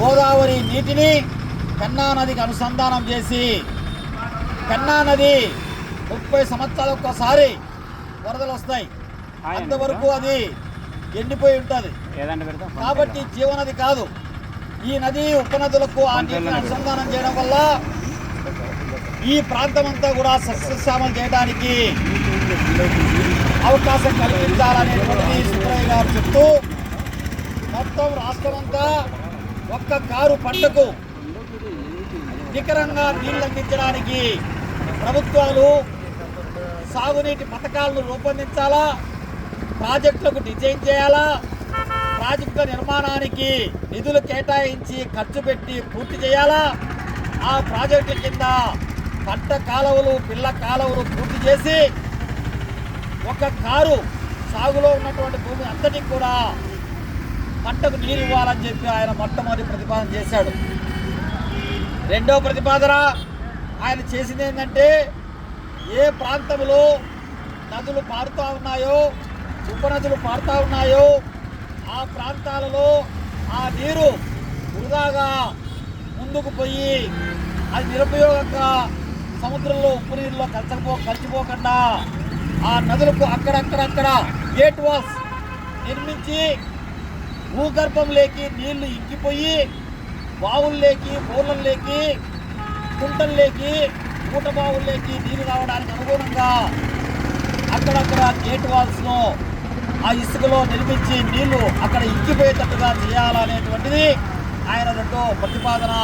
గోదావరి నీటిని పెన్నా నదికి అనుసంధానం చేసి పెన్నా నది 30 సంవత్సరాలకు ఒకసారి వరదలు వస్తాయి, అంతవరకు అది ఎండిపోయి ఉంటుంది కాబట్టి జీవనది కాదు. ఈ నది ఉపనదులకు ఆ నీటిని అనుసంధానం చేయడం వల్ల ఈ ప్రాంతం అంతా కూడా సస్యశ్యామలు చేయడానికి అవకాశం కల్పించాలనేటువంటిది సుబ్బయ్య గారు చెప్తూ మొత్తం రాష్ట్రమంతా ఒక్క కారు పంటకు నికరంగా నీళ్లు అందించడానికి ప్రభుత్వాలు సాగునీటి పథకాలను రూపొందించాలా, ప్రాజెక్టులకు డిజైన్ చేయాలా, ప్రాజెక్టుల నిర్మాణానికి నిధులు కేటాయించి ఖర్చు పెట్టి పూర్తి చేయాలా, ఆ ప్రాజెక్టుల కింద పంట కాలువలు పిల్ల కాలువలు పూర్తి చేసి ఒక కారు సాగులో ఉన్నటువంటి భూమి అంతటికి కూడా పంటకు నీరు ఇవ్వాలని చెప్పి ఆయన మొట్టమొదటి ప్రతిపాదన చేశాడు. రెండో ప్రతిపాదన ఆయన చేసింది ఏంటంటే, ఏ ప్రాంతంలో నదులు పారుతూ ఉన్నాయో ఉపనదులు పారుతూ ఉన్నాయో ఆ ప్రాంతాలలో ఆ నీరు వృధాగా ముందుకు పోయి అది నిరుపయోగంగా సముద్రంలో ఉప్పు నీరులో కలిసిపోకుండా ఆ నదులకు అక్కడక్కడక్కడ గేట్ వాల్స్ నిర్మించి భూగర్భంలోకి నీళ్లు ఇంకిపోయి బావుల్లోకి బోర్లల్లోకి కుంటల్లోకి ఊట బావుల్లోకి నీరు రావడానికి అనుగుణంగా అక్కడక్కడ గేట్ వాల్స్ను ఆ ఇసుకలో నిర్మించి నీళ్లు అక్కడ ఇంకిపోయేటట్టుగా చేయాలనేటువంటిది ఆయన రెండో ప్రతిపాదన.